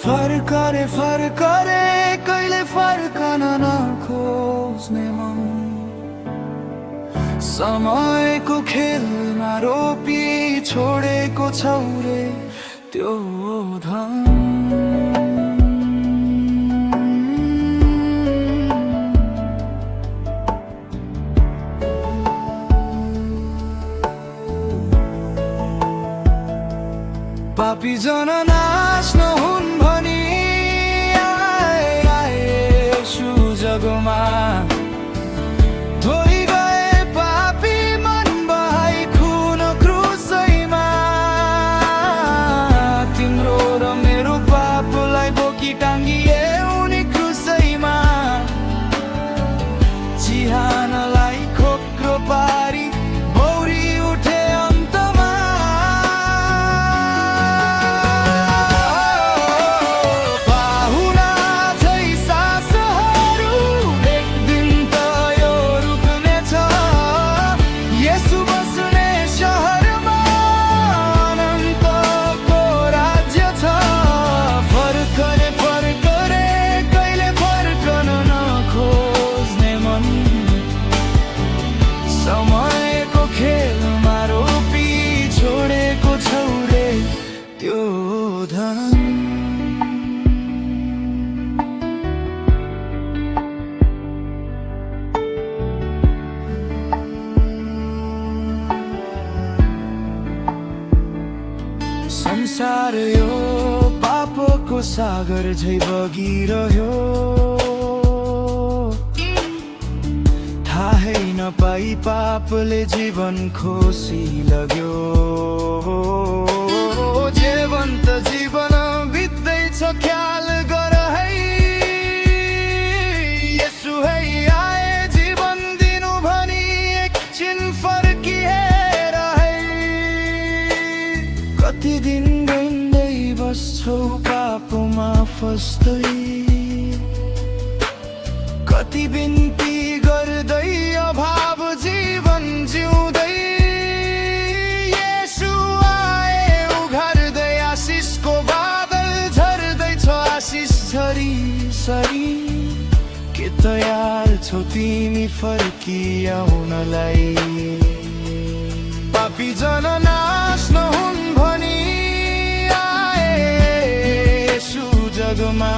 फर्क रे कहिले फर्कन नखोज्ने मन समयको खेलमा रोपी छोडेको छौ रे त्यो धन पापी जन नाश नहुन् भनी आए येशू जगमा धोइ गए पापी मन बहाई खुन क्रुसैमा तिम्रो र मेरो पापलाई बोकी टाङ्गिए उनी क्रुसैमा चिहानलाई खोक्रो पारी बौरी उठे अन्तमा समयको खेलमा रोपी छोडेको छौ रे त्यो धन संसार यो पापको सागर झै बगिरह्यो थाहै नपाई पापले जीवन खोसी लग्यो जीवन्त जीवन बित्दैछ ख्याल गर है यसु है आए जीवन दिनु भनी एकछिन फर्किएर है कति दिन गइँदै बस्छौ पापमा फस्दै कति बिन्ती गर्दै अभाव जीवन जिउँदै येशू आए उघार्दै आशिषको बादल झर्दैछ आशिष झरी सरी के तयार छौ तिमी फर्किआउनलाई पापी जन नाश नहुन् भनी आए येशू जगमा